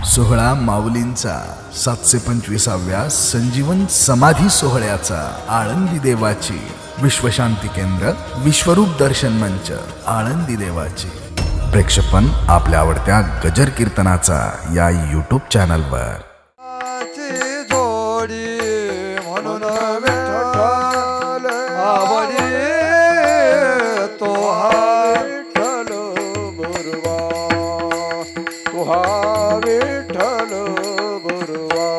सोहळा माऊलींचा 725व्या संजीवन समाधी सोहळ्याचा आळंदी देवाची विश्वशांती केंद्र विश्वरूप दर्शन मंच आळंदी देवाची प्रेक्षेपण आपल्या आवडत्या गजर कीर्तनाचा या यूट्यूब चॅनलवर म्हणून विठ्ठल आवडी तो हा विठ्ठल बरवा तो हा विठ्ठल बरवा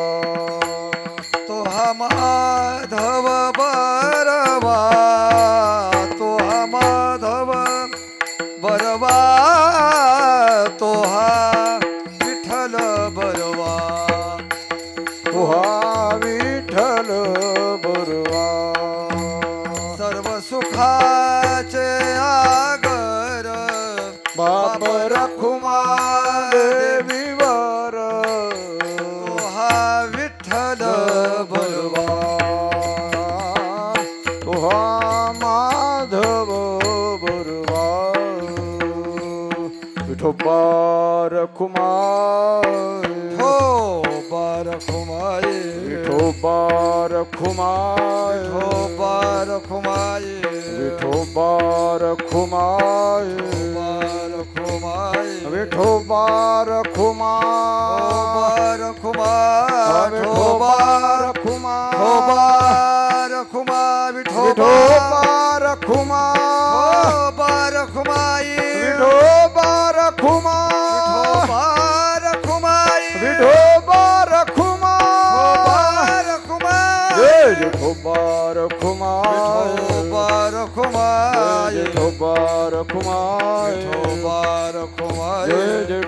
तो हा माधव बरवा तो हा माधव बरवा तो हा विठ्ठल बरवा तो हा विठ्ठल बरवा सर्व सुखाचे आगर बाप रखुमा देवीवर तो हा विठ्ठल बरवा तो हा माधव बरवा Vithoba Rakhuma Rakhumai Vithoba Rakhumai Vithoba Rakhumai Vithoba Rakhumai Vithoba Rakhuma Vithoba Rakhuma Rakhuma Vithoba Rakhuma Rakhumai Vithoba Rakhuma Vithoba Rakhuma Vithoba Rakhuma Vithoba Rakhuma Vithoba Rakhuma Vithoba Rakhuma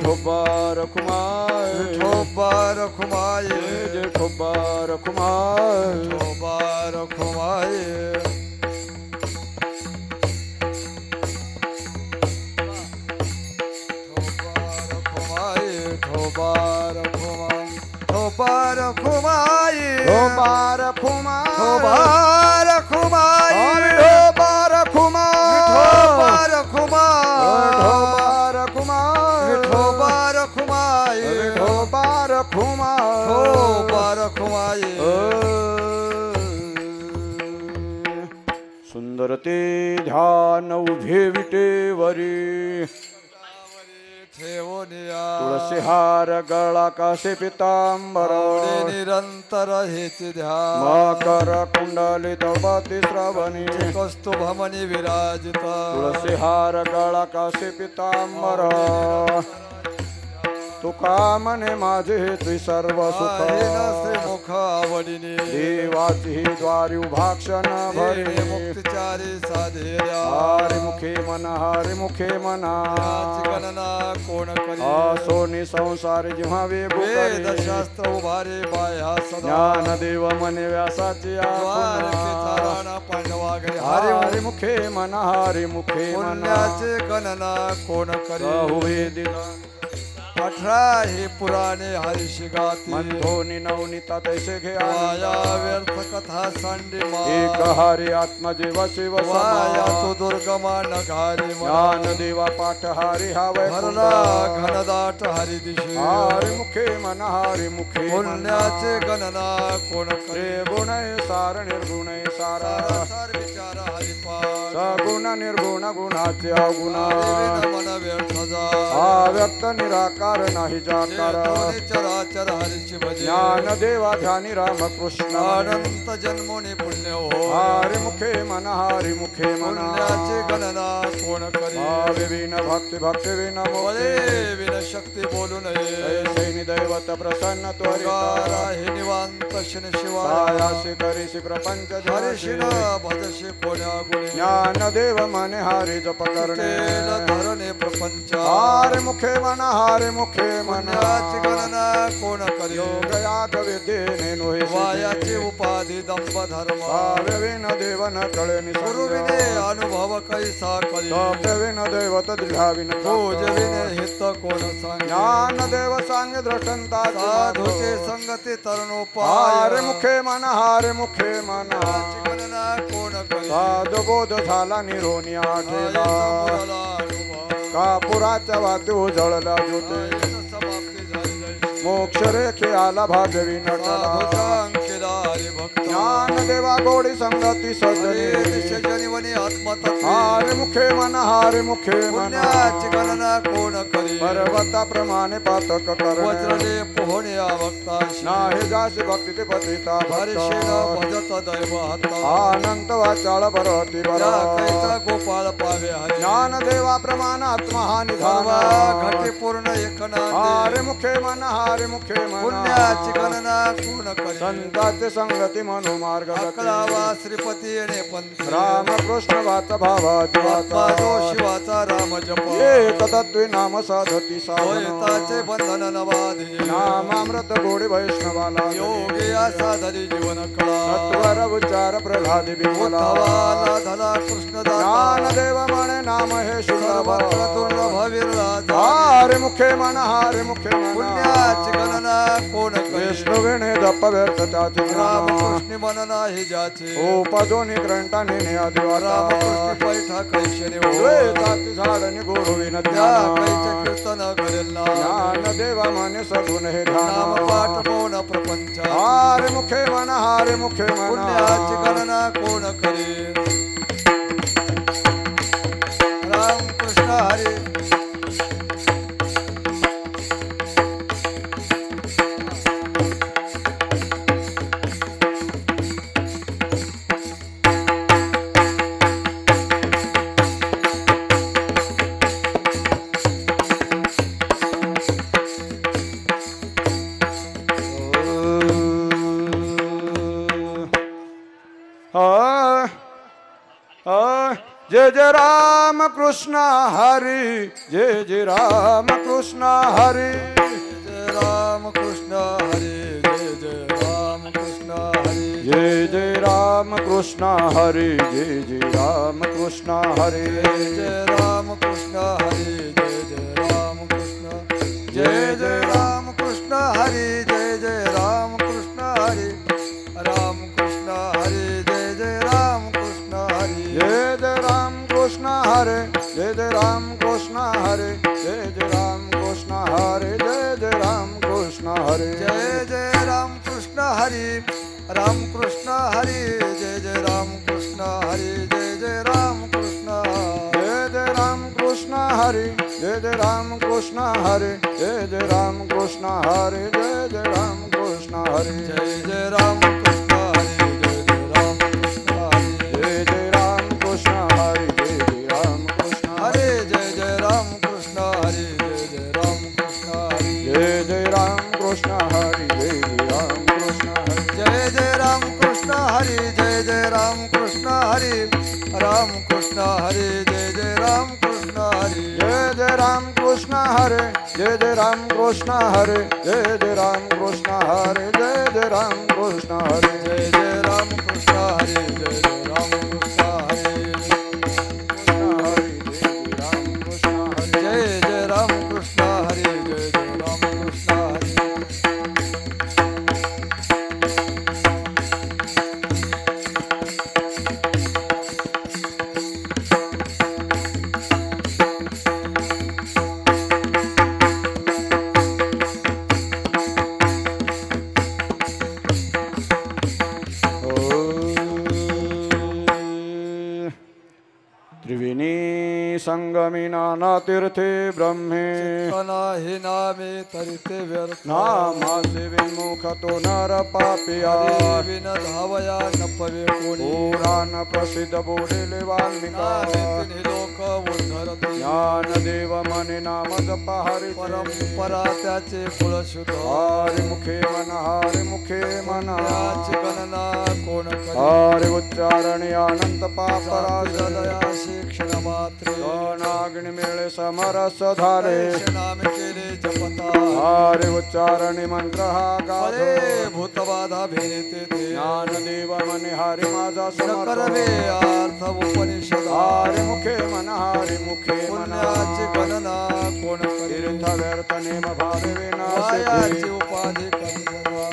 Vithoba Rakhuma Vithoba Rakhuma Vithoba Rakhuma Vithoba Rakhuma Tobar Kumai, Tobar Kumai, Tobar Kumai, Tobar Kumai, Tobar Kumai, Tobar Kumai, Tobar Kumai, सुंदरते ध्यान उभे विटेवरी तुळसी हार गळा कासे पितांबर निरंतर हेच ध्यान मकर कुंडलित बाती श्रावणी कौस्तुभमणी विराजित तुळसी हार गळा कासे पितांबर तुका मने माझे तुझी सर्व सुख श्रीमुख आवडिने देवाची द्वारी उभाक्षण भरिणे मुक्तिचारी साधेर्या हरि मुखे मन हरि मुखे मना गणना कोण करी सोनी संसार जिव्हावे वेद शास्त्र उभारे बाया ज्ञान देव मने व्यासाची आराणा पांडवा घरी हरि मुखे मन हरि मुखे मनाचे गणना कोण करी वेदिला 18 हे पुराणे हरिषी गाती मंथोनी नवनीता तैसे घे आया व्यर्थ कथा सांडे एक हरि आत्मजीव शिव वाया तो दुर्गमा नघारी ज्ञान देवा पाठ हरि हावै भरला घनदाट हरि दिशे हरि मुखे मन हरि मुखे पुण्याचे गणना कोण करे गुण सार निर्गुण सारा सार विचार हरिपाठ सगुण निर्गुण गुणाचे अवगुण मन व्यर्थ जा अव्यक्त निराकार नाही जाकार चराचर हरिची भजे ज्ञान देवा ध्यानी राम कृष्ण अनंत जन्मोनी पुण्य हो हरि मुखे मन हरि मुखे पुण्याची गणना कोण करी विन भक्ती भक्ती विन मोळे विन शक्ती बोलू नये सैनी दैवत प्रसन्न त्वरिता हे निवांत शन शिवायाशी करीशी प्रपंच हरिशिन भजशी कोण्या गुणी ज्ञान देव मने हरि जप करणे धरणे प्रपंच हरि मुखे मन हरि मुखे मनाची गणना कोण करी योगयाग विद्येने नोहे वायाची उपाधी दंभ धर्म भाव्यविन देवन कळे गुरुविने अनुभव कैसा करी सभ्यविन दैवत दृढाविन पूजविने हित कोण सांग ज्ञान देव सांग द्रष्टंता साधूचे संगती तरणोपाय हरि मुखे मन हरि मुखे मनाची गणना कोण करी साधू बोध झाला निरोनी आठेला कापुराच्या वाती उजळला ज्योती मोक्ष रेखे आला भाग्यवी नटला ज्ञान देवा गोडी संगती सजनी हारे मुखे मन हारे मुखे मन गणना कोण करी पर्वताप्रमाणे पातक वज्रले करणे पोहणे भक्तांशी नाही जाशी भक्ती ते पतिता हरिशेन भजत दैव हता अनंत वाचाळ भरती त्या बर कैचा गोपाळ पावे हरी ज्ञान देवा प्रमाण आत्मा हा निधान घटे पूर्ण एकना हारे मुखे मन हारे मुखे मन पुण्याची गणना कोण करी संताचे संगती मनो मार्ग अकलावा श्रीपती येणे पंथ राम कृष्ण वाचा भावाची आत्मा जो वाचा शिवाचा राम जप एक तत्वे नाम साधती द्वैताचे साधन बंधन नवाधी नामामृत गोडी वैष्णवाला योगी या साधरी जीवन कळा सत्वर उच्चार प्रल्हादी बिंबला उद्धवाला धला कृष्ण ज्ञान देव म्हणे नाम हे सर्वत्र भविरला हारे मुखे मन हारे मुखे मन पुण्याची गणना कोण करी विष्णू विणे जप व्यर्थ त्याची राम नाम. कृष्ण मन नाही ज्याचे उपजोनी ग्रंथाने राम कृष्ण देवाला पैठा कैशने द्वैताची झाडणी गोडविन त्या कैचे कीर्तन घडेल ना ज्ञान देवा म्हणे सगुण हे नाम ध्यान पाठ मौन प्रपंच हारे मुखे मन हारे मुखे मन पुण्याची गणना कोण करी राम कृष्ण हरी जय जय राम कृष्ण हरी जय जय राम कृष्ण हरी जय राम कृष्ण हरी जय जय राम कृष्ण हरी जय जय राम कृष्ण हरी जय जय राम कृष्ण हरी जय राम कृष्ण हरी जय जय राम कृष्ण जय जय राम कृष्ण हरी जय जय राम कृष्ण हरी राम कृष्ण हरी जय जय राम कृष्ण हरी जय जय राम कृष्ण हरे जय जय राम कृष्ण हरे जय जय राम कृष्ण हरे जय जय राम कृष्ण हरे जय जय राम कृष्ण हरी राम कृष्ण हरी जय जय राम कृष्ण हरी जय जय राम कृष्ण जय जय राम कृष्ण हरे जय जय राम कृष्ण हरे जय जय राम कृष्ण हरे जय जय राम कृष्ण हरे जय जय राम कृष्ण हरी जय जय राम कृष्ण हरी जय जय राम कृष्ण हरे जय जय राम कृष्ण हरे जय जय राम कृष्ण हरी जय जय राम कृष्ण हरी जय जय राम कृष्ण हरे जय जय राम कृष्ण हरे जय जय राम कृष्ण हरी जय जय राम कृष्ण हरी राम कृष्ण हरी जय जय राम कृष्ण हरी जय जय राम कृष्ण हरे जय जय राम कृष्ण हरे जय जय राम कृष्ण हरे जय जय राम कृष्ण हरे जय जय राम कृष्ण हरी जय जय राम कृष्ण हरी जय जय राम कृष्ण हरी जय जय राम कृष्ण हरी त्रिवेणी संगमी नाना तीर्थे ब्रह्मे कनाहि नामे तरिते व्यर्थ नामासे विमुख तो नर पापिया हरी विन धावया न पवे कोणी पुराण प्रसिद्ध बोलेले वाल्मिका नामे लोक उद्धरती ज्ञान देव मने नाम जप हरि परंपरा त्याचे कुळ शुद्ध हरि मुखे मन हरि मुखे मन याची गणना कोण करी हरि उच्चारणे अनंत पापराज हृदया शिक्षण मात्रे नागिनी मेळे समरस धारे नाम केले जपता हरि उच्चारणे मंत्र हा गाधो अरे भूतबाधा भेटे ते ज्ञान देव मने हरि माझा करवे समर्थ अर्थ उपनिषद हरि मुखे मन हरि मुखे मन पुण्याची गणना कोण करी तीर्थ व्यर्थ नेम भावे वायाची विनाश उपाधी करी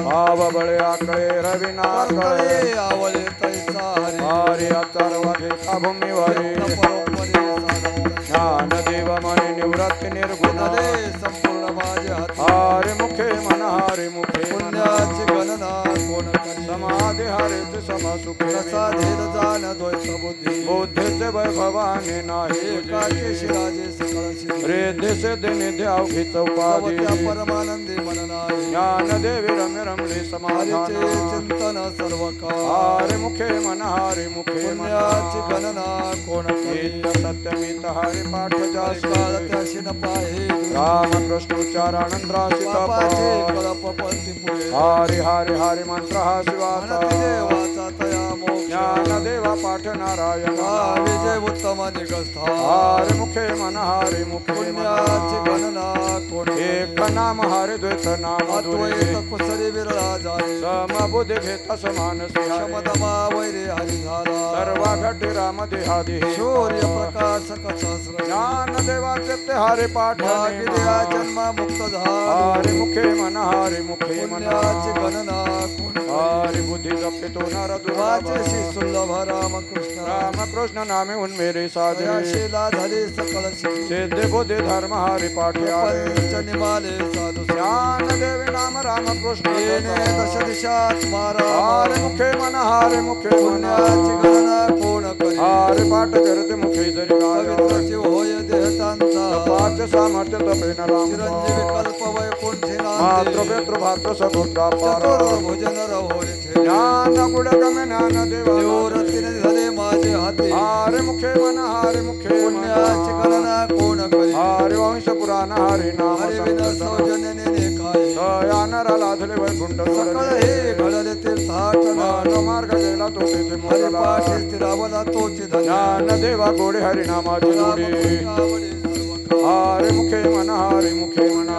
भाव बळे आकळे रविनाकळे कर्तळे आवळे तैसा हरी हरि अचर्व घेता भूमीवरी परोपरी साधन ज्ञान देव मने निवृत्ती निर्गुण गुणले संपूर्ण माझे हाती हरि मुखे मन हरि मुखे पुण्याची गणना कोण करी समाधी हरिचे समसुखे प्रसादेल जाण द्वैत बुद्धी बुद्धीचे वैभवाने नाही एकाकेशी राजे सकळ सिद्धी रेद्धे सिद्धे निधी अवघी चौपादी त्या परमानंदी मन नाही ज्ञानदेवी रम्य रमले समाधान हरीचे चिंतन सर्व काळ हरि मुखे मन हरि मुखे पुण्याची गणना कोण करी सत्यमित हरि पाठ काळ त्याशी न पाहे राम कृष्ण उच्चारानंद्रासी पापाचे कळप पलती पुढे हरि हरि हरि मंत्र हा शिवाचा देवाचा तया मोक्ष ज्ञान देवा पाठ नारायण विजय उत्तम निगस्था हरि मुखे मन हरि मुखे पुण्याची गणना कोण एक नाम हरि द्वैत नाम अद्वैत कुसरी विरळा जाणे समबुद्धी घेता समान शमदमा वैरे हरी झाला सर्वा घटी राम देहादी सूर्य प्रकाश कसस्र ज्ञान देवाचे ते हरि पाठ भाग्यदेहा जन्मा मुक्त झाला हरि मुखे मन हरि मुखे मन पुण्याची गणना कोण हरि बुद्धि जपते तो नर वाचे श्री सुलभ रामकृष्ण राम कृष्ण नामे उन मेरे साधे शिला झाली सकळ सिद्धी सिद्धे बुद्धि धर्म हरि पाठे पंच निमाले साधु ज्ञान देवी नाम राम कृष्ण येणे दश दिशात मारा हरि मुखे मन हरि मुखे मन पुण्याची गणना कोण करी हरि पाठ करते मुखे जरी पवित्र जीव होय देहतांचा पाच सामर्थ्य तपेन राम चिरंजीवी कल्प वैकुंठी मातृ नांदे पितृ भातृ सगोत्रा पार चतुर्भुज नर होय ठेले ज्ञान गुण गम ज्ञान देवा देवरतीने झाले माझे हाती हरि मुखे मन हरि मुखे मन पुण्याची गणना कोण करी हरि वंश पुराण हरि नाम हरी विन सौजन्यने काय दयानर लाधले वैकुंठ सकळ हे घडले तीर्थाटन मार्ग गेला तो तेथे हरी मोरला पाठी स्थिरावला तोची धन्य ज्ञान देवा गोडे हरि नामाची जोडी रामकृष्णावडी सर्व काळ. हरि मुखे मन हरि मुखे मन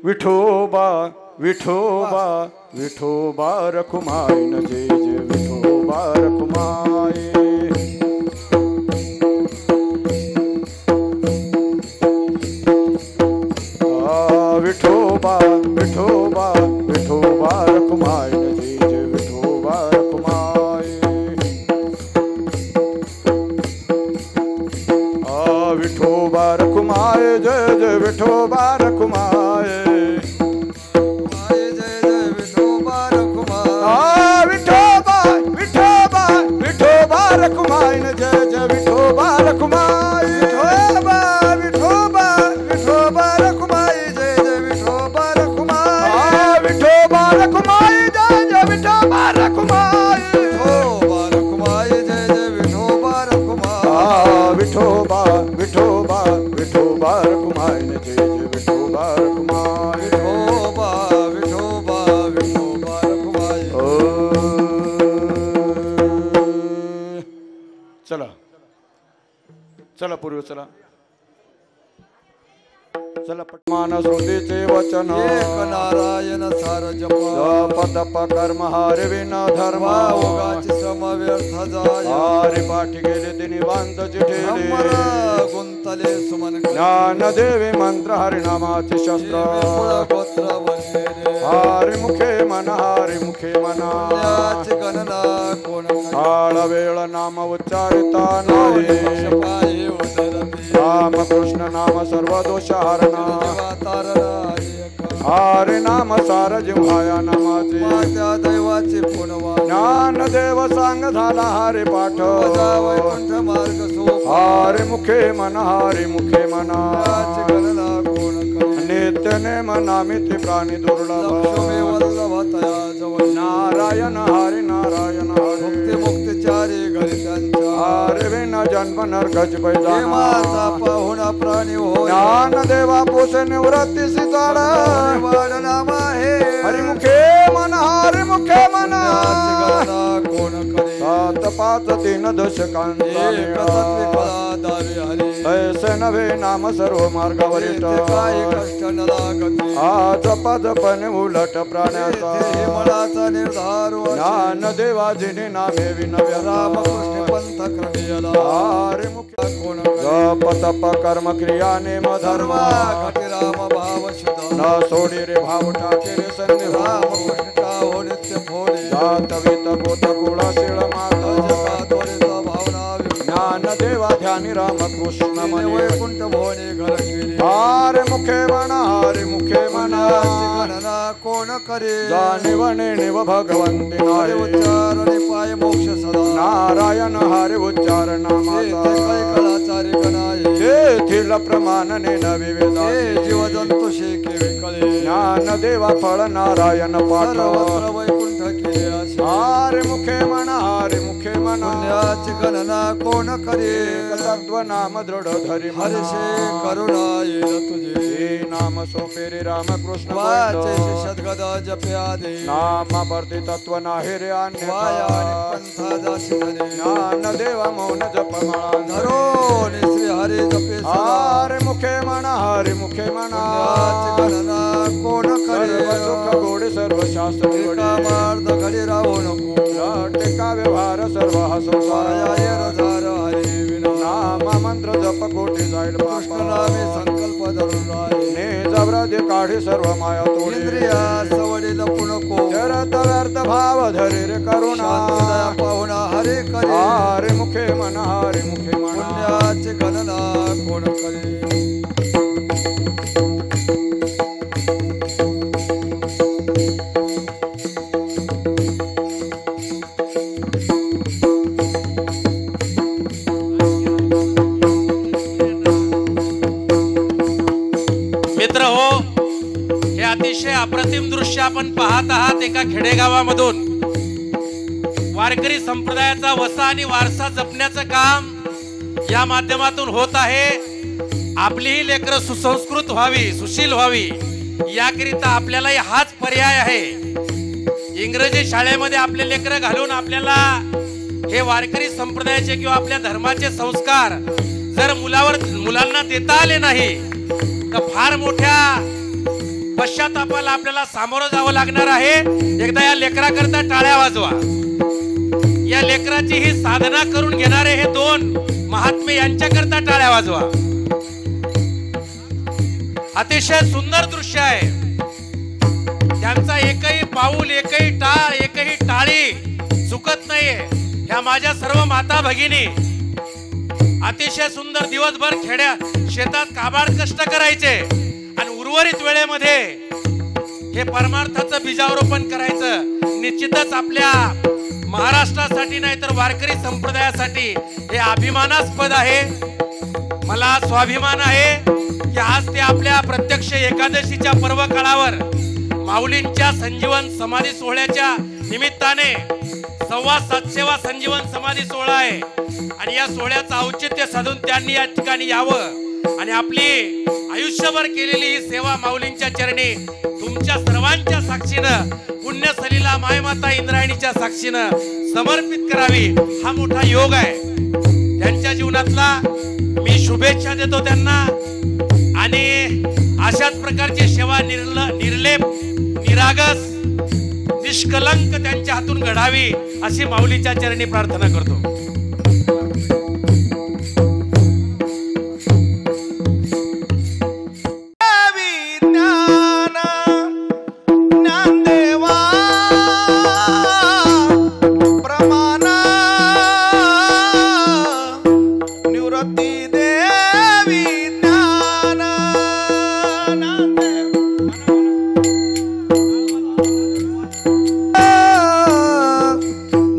विठोबा विठोबा विठोबा रखुमाई न जय जय विठोबा रखुमाई विठोबा विठोबा विठोबा रखुमाई न जय जय विठोबा रखुमाई विठोबा रखुमाई जय जय विठोबा रखुमाई रखुमाई न जय जय विठोबा रखुमाई विठोबा विठोबा विठोबा रखुमाई जय जय विठोबा रखुमाई विठोबा रखुमाई जय जय विठोबा रखुमाई विठोबा रखुमाई जय जय विठोबा रखुमाई विठोबा विठोबा विठोबा रखुमाई न जय जय विठोबा रखुमाई विठोबा विठोबा विठोबा रखुमाई चला चला पूर्व चला चला पटमान श्रुतीचे वचन एक नारायण सार जप जप तप कर्म हरि विन धर्म ओगाची श्रम व्यर्थ जाय हरि पाठी गेले ते निवांत हमर चिठेले गुंतले सुमन ज्ञान देवी मंत्र हरिनामाचे शस्त्र गोत्र वंदेरे हरि मुखे मन हरि मुखे मन पुण्याची गणना कोण काळ वेळ नाम उच्चारिता नाही पाये उदरती राम कृष्ण नाम सर्व दोष हरणा हरि नाम सार जिव्हाया नामाचे माझ्या दैवाची पुनवा ज्ञान देव सांग झाला हरि पाठ वैकुंठ मार्ग सोप हरि मुखे मन हरि मुखे मन गणना कोण नित्य नेम नामिती प्राणी दुर्लभ लक्ष्मी वल्लभ तया जवळ नारायण हरि नारायण हरि मुक्ती मुक्तीचारी घरी त्यांच्या हरि विन जन्म नरकच पैदाना माझा पाहुणा प्राणी होय ज्ञान देवा पोषे निवृत्ती सिताड वाड नाम आहे हरि मुखे मन हरि मुखे मन गणना कोण करे सात पाच तीन दशकांचा ऐसे नवे नाम सर्व मार्गावरिष्ठ काही कष्ट न लागते आज जपणे उलट प्राण्याचा मनाचा निर्धार ज्ञान देवाजीने नामे विनव्या रामकृष्ण पंथ क्रमियला अरे मुख्य कोण जप तप कर्म क्रिया नेम धर्म घटे राम भाव शुद्ध न सोडी रे भाव टाके रे संधी रामकृष्ण हो नित्य फोडे जात वेत गोत कुळा शिळ माग भावना ज्ञान देवा ध्यानी रामकृष्ण मने वैकुंठ भवने घर केले हारे मुखे म्हणा हारे मुखे म्हणा गणना कोण करे जाणीवणे निव भगवंती हरे नारे उच्चारणे पाय मोक्ष सदा नारायण हरे उच्चार नामाचा कलाचारी गणाये तेथील प्रमाणने न विवेदा जीव जंतु शेके कळे ज्ञान देवा फळ नारायण पाठ सर्वत्र वैकुंठ केले असे हारे मुखे म्हणा हारे मुखे म्हणा पुण्याची गणना कोण करे तत्व नाम दृढ धरी हरिषे करुणा येईल तुझे नाम सोपे रे रामकृष्ण वाचे शतगद जप्यादे नाम परती तत्व नाही रे वाया अन्य पंथा जासी धने ज्ञान देवा मौन जप माळा धरो श्री हरी जपे हारे मुखे म्हणा हारे मुखे म्हणा पुण्याची गणना कोण करे सर्व सुख गोडे सर्व शास्त्र एका गोडे मार्द घडी राहू नको टिका व्यवहार सर्व हसो वाया रजार हरी विना नाम मंत्र जप कोटी जाईल कृष्ण नामे संकल्प धरून राहे ने जबरादे काढी सर्व माया तोडी इंद्रिया सवडी लपू नको जरत व्यर्थ भाव धरी रे करुणा शांती दया पाहुणा हरे करे हारे मुखे म्हणा हारे मुखे म्हणा पुण्याची गणना कोण करे मित्र हो, हे अतिशय अप्रतिम दृश्य आपण पाहत आहात. एका खेडेगावामधून वारकरी संप्रदायाचा वसा आणि वारसा जपण्याचं काम या माध्यमातून होत आहे. आपलीही लेकरं सुसंस्कृत व्हावी, सुशील व्हावी याकरिता आपल्यालाही हाच पर्याय आहे. इंग्रजी शाळेमध्ये आपले लेकरं घालून आपल्याला हे वारकरी संप्रदायाचे किंवा आपल्या धर्माचे संस्कार जर मुलांना देता आले नाही तर फार मोठ्या पश्चातापाला आपल्याला सामोरं जावं लागणार आहे. एकदा या लेकराकरता टाळ्या वाजवा. या लेकराची ही साधना करून घेणारे हे दोन महात्मे यांच्याकरता टाळ्या वाजवा. अतिशय सुंदर दृश्य आहे. त्यांचा एकही पाऊल, एकही टाळी चुकत नाहीये. ह्या माझ्या सर्व माता भगिनी अतिशय सुंदर दिवसभर शेतात काबाड कष्ट करायचे आणि उर्वरित वेळेमध्ये हे परमार्थाचं बीजारोपण करायचं. निश्चितच आपल्या महाराष्ट्रासाठी नाही तर वारकरी संप्रदायासाठी हे अभिमानास्पद आहे. मला स्वाभिमान आहे की आज ते आपल्या प्रत्यक्ष एकादशीच्या पर्व काळावर माऊलींच्या संजीवन समाधी सोहळ्याच्या निमित्ताने 7.25 संजीवन समाधी सोहळा आहे आणि या सोहळ्याचं औचित्य साधून त्यांनी या ठिकाणी यावं आणि आपली आयुष्यभर केलेली ही सेवा माऊलींच्या चरणी तुमच्या सर्वांच्या साक्षीनं पुण्यसलीला मायमाता इंद्रायणीच्या साक्षीनं समर्पित करावी. हा मोठा योग आहे. त्यांच्या जीवनातला मी शुभेच्छा देतो त्यांना आणि अशाच प्रकारची सेवा निर्लेप, निरागस, निष्कलंक त्यांच्या हातून घडावी अशी माऊलीच्या चरणी प्रार्थना करतो.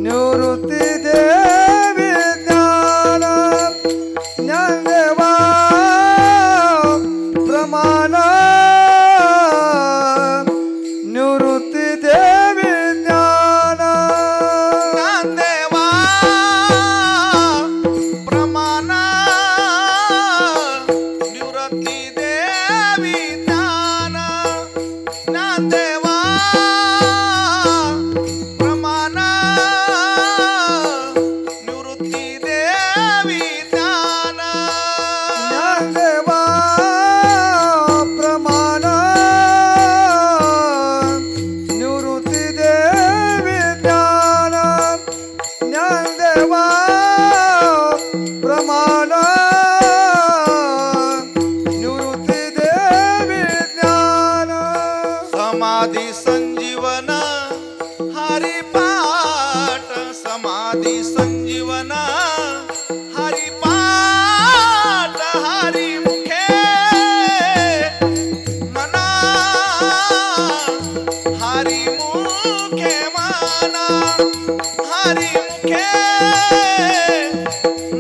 निवृत्ती दे समाधी संजीवन हरिपाठ समाधी संजीवन हरिपाठ हरिमुखे मना हरिमुखे मना हरिमुखे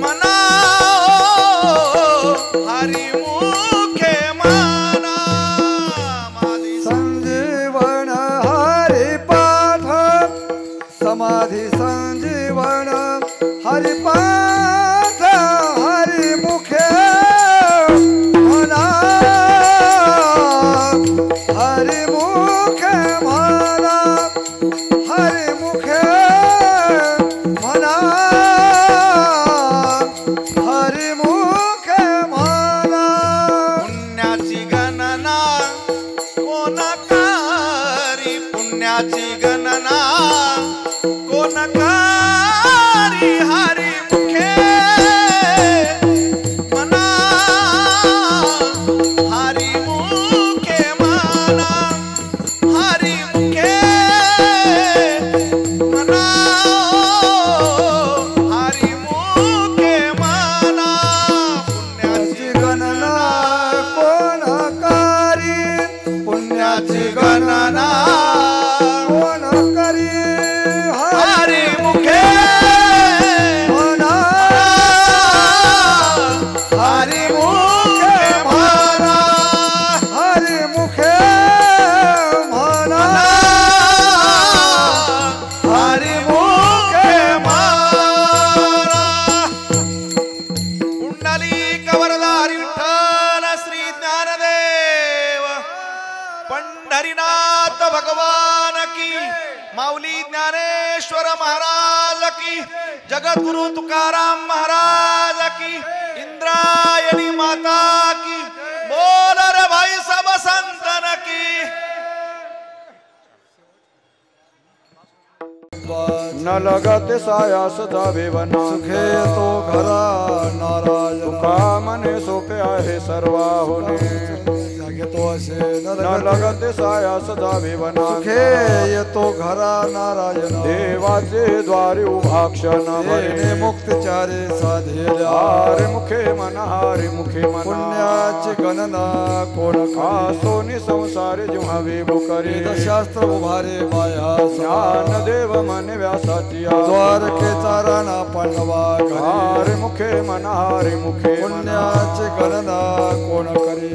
मना हरिमुखे मना संजीवन हरिपाठ समाधी संजीवन हरिपाठ हरिमुखे मना हरिमुखे मना हरिमुखे मना हरिमुखे मना पुण्याची गणना कोण करी पुण्याची गणना कोण करी हरिमुखे मना हरिमुखे मना हरिमुखे मना हरिमुखे मना पुण्याची गणना कोण करी पुण्याची गणना कोण करी हरिमुखे मना हरिमुखे मना हरिमुखे मना हरिमुखे मना पुंडलिक वरदारी विठ्ठल श्री ज्ञानदेव पंढरीनाथ भगवान की माऊली ज्ञानेश्वर महाराज की जगद्गुरु तुकाराम महाराज की इंद्रायणी माता की बोल रे भाई सब संतन की न लगते सायास दावेवना सुखे तो घरा नारायण तुका मने सोपे आहे सर्वाहुने घेतो असे न लगते सायास दावेवना सुखे येतो घरा नारायण देवाचे द्वारी उभाक्षण देणे मुक्तचारे साधेल्या हारे मुखे मना हारे मुखे मना पुण्याची गणना कोण सोनी संसारे जेव्हा वेबू करी शास्त्र उभारे माया ज्ञान देव मने व्यासाची द्वारकेचा राणा पांडवा हारे मुखे मना हारे मुखे मना पुण्याची गणना कोण करे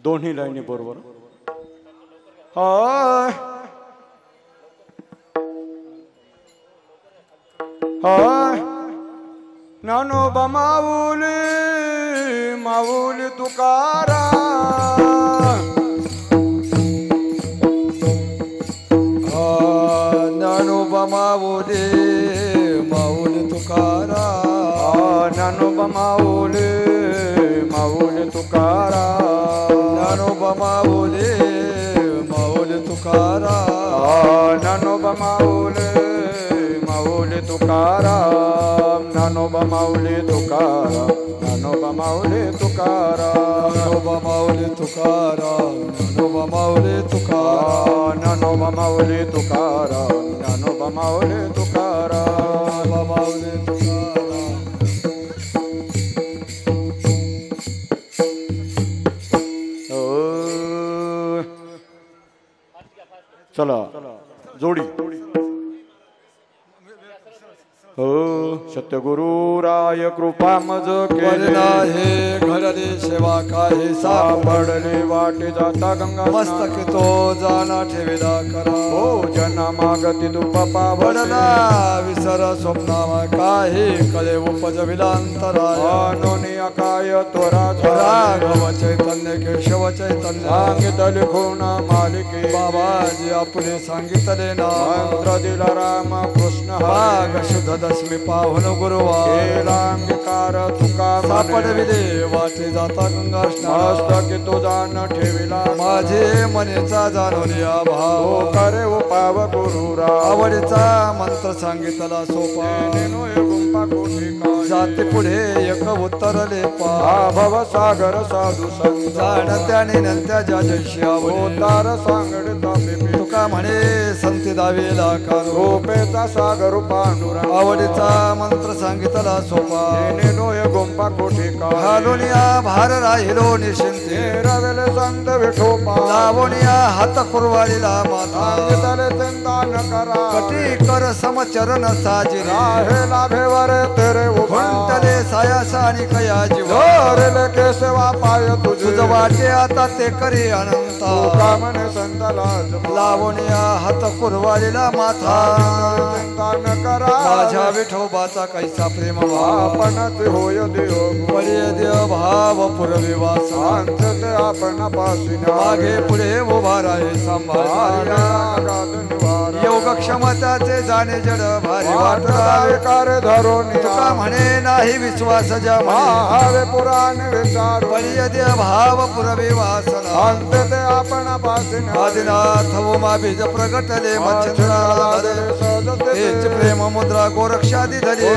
दोन्ही लाईनी बरोबर हाय हाय ज्ञानोबा माऊली माऊली तुकाराम ज्ञानोबा माऊली माऊली तुकाराम ज्ञानोबा माऊली माऊली तुकाराम ज्ञानोबा माऊली माऊली तुकाराम ज्ञानोबा माऊली माऊली तुकाराम ज्ञानोबा माऊली तुकाराम ज्ञानोबा माऊली तुकाराम ज्ञानोबा माऊली तुकाराम ज्ञानोबा माऊली तुकाराम ज्ञानोबा माऊली तुकाराम ज्ञानोबा माऊली तुकाराम ज्ञानोबा माऊली तुकाराम चला जोडी हो सत्यगुरुराय कृपा मज वरना हे घडले सेवा काही सापडले वाटे जाता गंगा मस्तक तो जाना ठेविला करा हो जना मागती तुप वडना विसर स्वप्नामा काही कळे उपजविला अंतराय नोनी अकाय त्वरा राघव चैतन्य केशव चैतन्य सांगितले खून मालिके बाबाजी आपले सांगितले ना मंत्र दिला राम कृष्ण भाग शुद्ध दशमी पाहुन गुरुवार केला अंगीकार तुका सापडविले वाटे जाता गंगा स्नान मस्तकी तुझा न ठेविला माझे मनेचा जाणून या हो भाव करे हो पाव गुरुरा आवडीचा मंत्र सांगितला सोपा गुंपा कोठी जाते पुढे एक उतरले पा भव सागर साधू संत जाण त्याने नंत्या ज्या जैशी आवडे तार सांगड तापे तुका म्हणे संती दावेला कारो गोपेचा सागर पांडुरा आवडीचा मंत्र सांगितला सोपा नोय गुंपा कोठी घालूनिया भार राहिलो निश्चिंते रवेले संत विठोपा लावणिया हात कुरवाडीला माथा सांगितले चिंता न करा कटी कर समचरण साजिरे राहे लाभेवर तेरे घंटले सायासा आणि कया जीव उभारले केसवा पाय तुझ तुझ वाटे आता ते करी अनंता कामने संतला लावणिया हात कुरवाडीला माथा चिंता न करा माझ्या विठोबाचा कैसा प्रेम भाव आपणच होय देव पर्य देव भाव पुरविवास शांत ते आपण पासून मागे पुढे उभा राहे सांभाळ योग क्षमताचे जाणे जड भारी वाटला कार्य धरून तुका म्हणे नाही विश्वास जमा हवे पुराण विचार पर्य देव भाव पुरविवासना अंत ते आपण पासून आदिनाथ उमा बीज प्रगटले मच्छिंद्रा तेच प्रेम मुद्रा गोरक्षादी धरी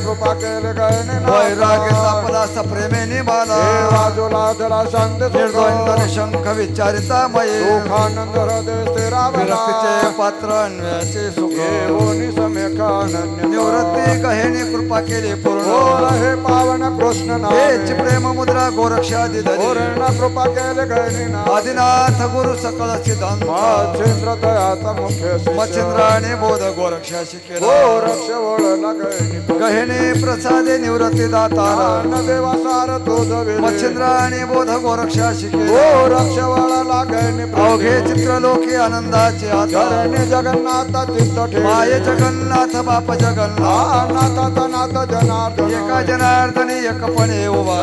कृपा केले गयने वैराग्य तापला सप्रेमे निभाला बाजूला धरा शांत निर्द्वंद शंख विचारिता मये सुखानंद हृदय स्थिरा विरक्तीचे पात्र अन्वयाचे सुख देवोनी समेकानन्य निवृत्ती गहेने कृपा केली पूर्ण हे पावन कृष्ण तेच प्रेम मुद्रा गोरक्षादी धरी कृपा केले गयने आदिनाथ गुरु सकळ सिद्धांत मच्छिंद्र दयाचा मुख्य मच्छिंद्राने बोध गोरक्षाशी केला गोरक्ष वळला गयने गहेने प्रसादे निवृत्ती दातारा देवा सार तुझ मच्छिंद्राने बोध गोरक्षाशी केला गोरक्ष वळला गयने अवघे चित्रलोकी आनंदाचे आता जगन्नाथ चित्त ठेव माये जगन्नाथ बाप जगन्नाथ नाथ नाथ जनार्दन एका जनार्दनी एकपणे उभा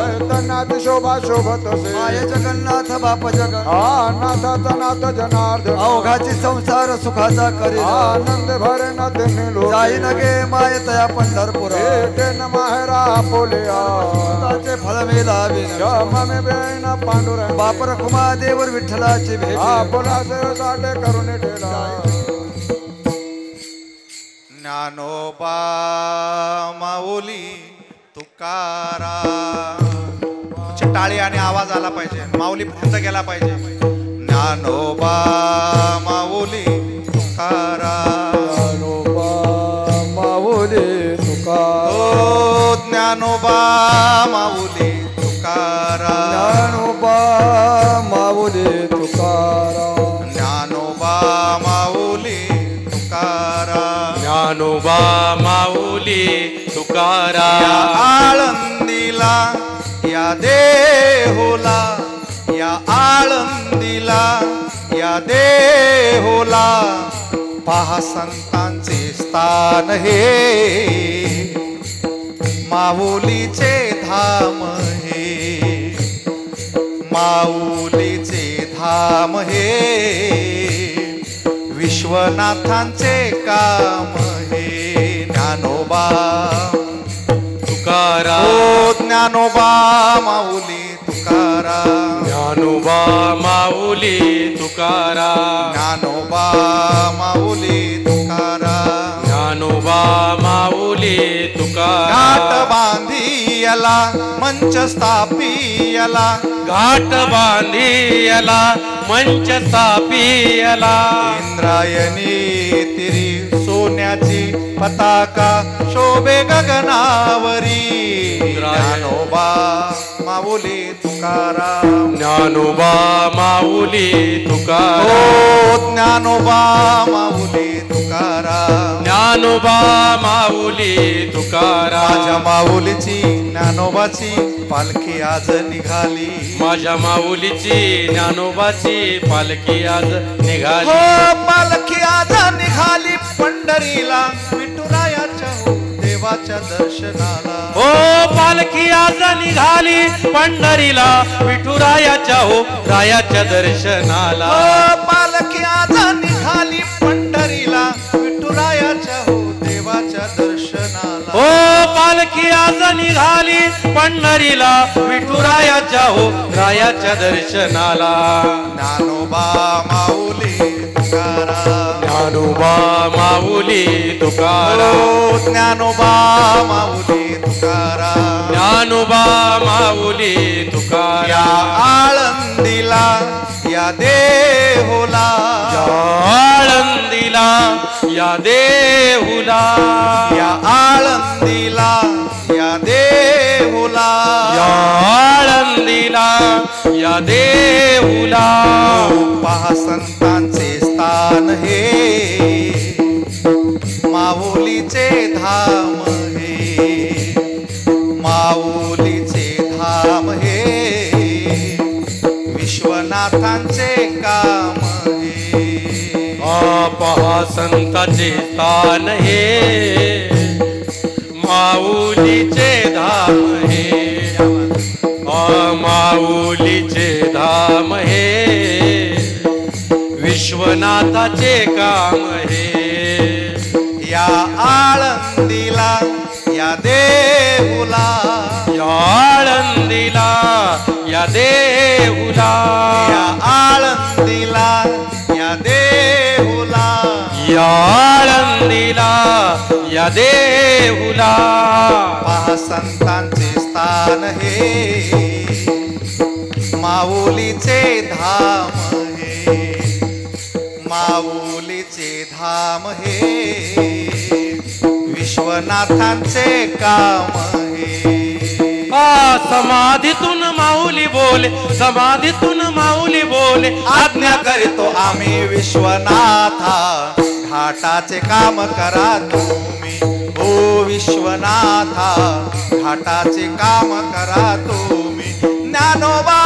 नाथ शोभा शोभत माये जगन्नाथ बाप जगन्नाथ नाथ नाथ जनार्दन अवघाची संसार सुखाचा करी आनंद भरे न तिन्ही लोक जाई नगे माये तया पंढरपुरा एकेन माहेरा आपोलिया फळ मिळावी ममे बेन पांडुरंग बाप रखुमा देवर विठ्ठलाची भेट आपोला सेवेसाठी करून ठेला ज्ञानोबा माऊली तुकाराम टाळी आणि आवाज आला पाहिजे माऊली पर्यंत गेला पाहिजे ज्ञानोबा माऊली तुकाराम माऊली तुकाराम ओ ज्ञानोबा माऊली तुकाराम ज्ञानोबा माऊली तुकाराम ज्ञानोबा माऊली तुकाराम ज्ञानोबा माऊली तुकाराम या आळंदीला या देहुला या आळंदीला या देहुला पहा संतांचे स्थान हे माऊलीचे धाम हे माऊलीचे धाम हे विश्वनाथांचे काम हे ज्ञानोबा तुकाराम ओ ज्ञानोबा माऊली तुकाराम ज्ञानोबा माऊली तुकाराम ज्ञानोबा माऊली तुकाराम ज्ञानोबा माऊली घाट तुकाराम बांधियला मंच स्थापियला घाट बांधियला मंच स्थापियला इंद्रायणी तिरी सोन्याची पताका शोभे गगनावरी ज्ञानोबा माऊली तुकाराम ज्ञानोबा माऊली ओ तुकाराम ज्ञानोबा माऊली तुकाराम ज्ञानोबा माऊली माझ्या तुकाराम माऊलीची ज्ञानोबाची पालखी आज निघाली माझ्या माऊलीची ज्ञानोबाची पालखी आज निघाली हो पालखी आज निघाली पंढरीला विठुरायाच्या हो देवाच्या दर्शनाला ओ पालखी आज निघाली पंढरीला विठुरायाच्या हो रायाच्या दर्शनाला हो पालखी आज निघाली पंढरीला विठुरायाच्या हो देवाच्या दर्शनाला ओ पालखी आज निघाली पंढरीला विठुरायाच्या हो रायाच्या दर्शनाला ज्ञानोबा माऊली तुकाराम ज्ञानोबा माऊली तुकाराम ओ ज्ञानोबा माऊली तुकाराम ज्ञानोबा माऊली या तुकाराम आळंदीला या देहुला आळंदीला या देहुला या आळंदीला या देहुला या आळंदीला या देहुला पहा संतांचे स्थान हे माऊलीचे धाम हे माऊलीचे धाम हे विश्वनाथांचे काम हे पहा संताचे स्थान हे माऊलीचे धाम हे माऊलीचे धाम हे विश्वनाथाचे काम हे या आळंदीला या देहुला या आळंदीला या देहुला या आळंदीला या देहुला या आळंदीला या देहुला पहा संतांचे स्थान हे माऊलीचे धाम हे माऊलीचे धाम हे विश्वनाथांचे काम हे समाधीतून माऊली बोले समाधीतून माऊली बोले आज्ञा करीतो आम्ही विश्वनाथा घाटाचे काम करा तुम्ही ओ विश्वनाथा घाटाचे काम करा तुम्ही ज्ञानोबा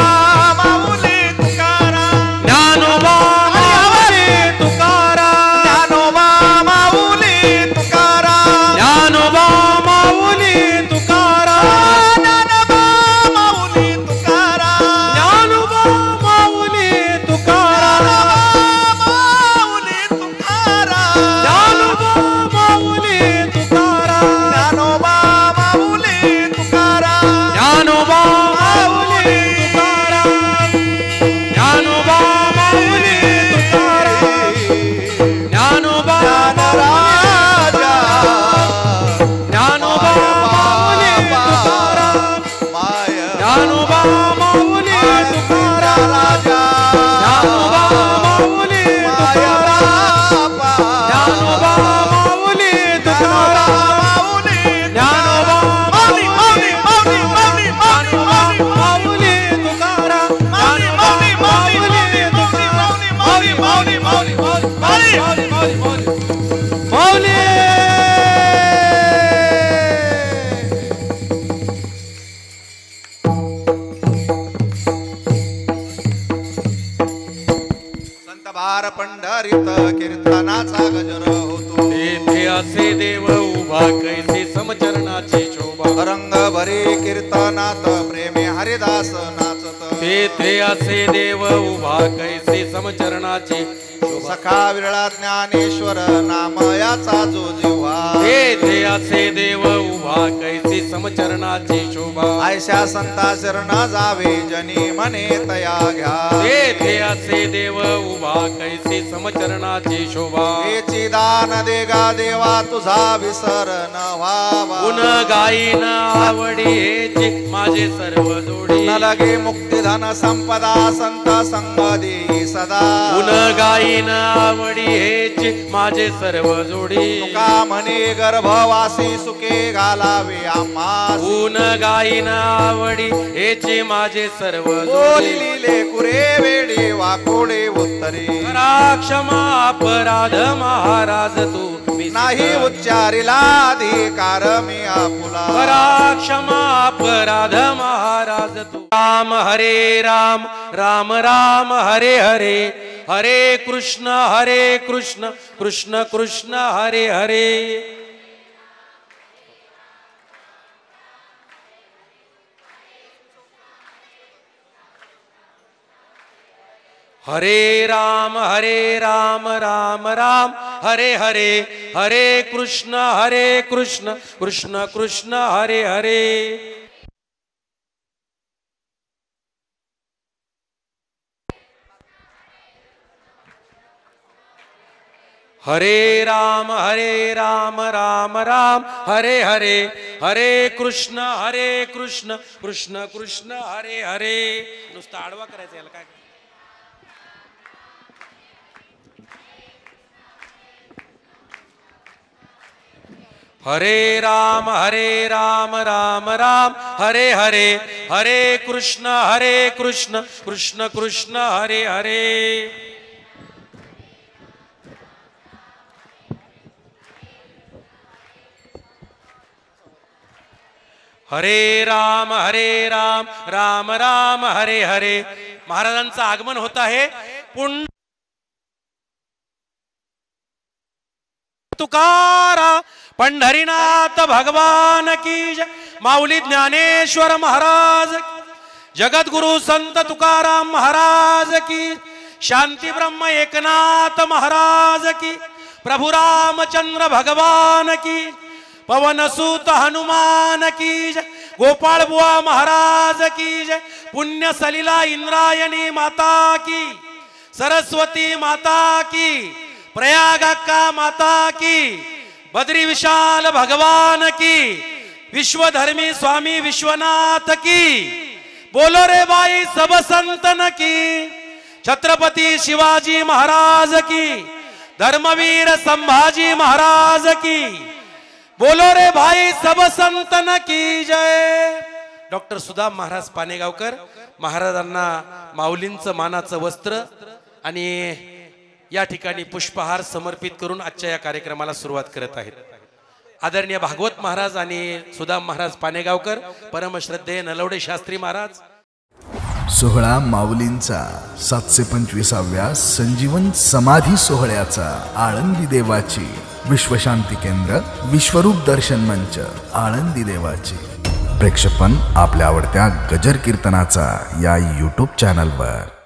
माऊली तुकाराम ज्ञानोबा माऊली तुकाराम ज्ञानोबा माऊली तुकाराम ज्ञानोबा माऊली तुकाराम ज्ञानोबा माऊली तुकाराम ज्ञानोबा माऊली तुकाराम माऊली तुकाराम ज्ञानोबा माऊली तुकाराम ज्ञानोबा माऊली तुकाराम ज्ञानोबा माऊली तुकाराम ज्ञानोबा माऊली तुकाराम ज्ञानोबा राजा ज्ञानोबा माऊली तुकाराम माया ज्ञानोबा माऊली तुकाराम राजा ज्ञानोबा माऊली तुकाराम ज्ञानोबा माऊली तुकाराम ज्ञानोबा माऊली माऊली तुकाराम माऊली संत बार पंढरीत कीर्तनाचा गजर होतो तेथे असे देव उभा कैसे समचरणाची शोभा रंग भरे कीर्तनात प्रेमे हरिदास नाचत तेथे असे देव उभा कैसे समचरणाची शोभा सखा विरळा ज्ञानेश्वर नाम याचा जो जिव्हा हे असे देव उभा कैसी समचरणाची शोभा ऐशा संता शरण जावे जनी म्हणे तया घ्या हे असे देव उभा कैसी समचरणाची शोभा याची दान देगा देवा तुझा विसर न व्हावा गुण गाईन आवडी हेची माझे सर्व जोडी न लगे मुक्ती धन संपदा संत संग देई सदा गुण गाईन आवडी हेची माझे सर्व जोडी तुका म्हणे गर्भवासी सुखे घालावे आम्हा गुण गाईन आवडी हेची माझे सर्व बोली जोडी लिहिले कुरे वेडे वाकोडे उत्तरे करा क्षमा अपराध महाराज तू नाही उच्चारिला अधिकार मी आपुला करा क्षमा अपराध महाराज तू राम हरे राम राम राम हरे हरे हरे कृष्ण कृष्ण कृष्ण हरे हरे हरे राम राम राम हरे हरे हरे कृष्ण कृष्ण कृष्ण हरे हरे हरे राम राम राम हरे हरे हरे कृष्ण कृष्ण कृष्ण हरे हरे नुसतं आडवा करायचं याला काय हरे राम राम राम हरे हरे हरे कृष्ण कृष्ण कृष्ण हरे हरे हरे राम राम राम हरे हरे महाराजांचं आगमन होत आहे पुण्य तुकारा पंढरीनाथ भगवान की जय माऊली ज्ञानेश्वर महाराज जगद्गुरु संत तुकाराम महाराज की शांती ब्रह्म एकनाथ महाराज की प्रभु रामचंद्र भगवान की पवन सूत हनुमान की जय गोपाळ बुआ महाराज की जय पुण्य सलिला इंद्रायणी माता की सरस्वती माता की प्रयाग अक्का माता की बद्री विशाल भगवान की विश्वधर्मी स्वामी विश्वनाथ की बोलो रे भाई सब संतन की छत्रपति शिवाजी महाराज की धर्मवीर संभाजी महाराज की बोलो रे भाई सब संतन की जय। डॉक्टर सुदाम महाराज पानेगावकर महाराजांना माऊलींचं मानाचं वस्त्र आणि या ठिकाणी पुष्पहार समर्पित करून आजच्या या कार्यक्रमाला सुरुवात करत आहेत। आदरणीय भागवत महाराज आणि सुदाम महाराज पानेगावकर परमश्रद्धेय नलवडे शास्त्री महाराज। सोहळा माऊलींचा 725व्या संजीवन समाधी सोहळ्याचा आळंदी देवाची विश्वशांती केंद्र विश्वरूप दर्शन मंच आळंदी देवाची प्रेक्षेपण आपल्या आवडत्या गजर कीर्तनाचा या YouTube चॅनलवर।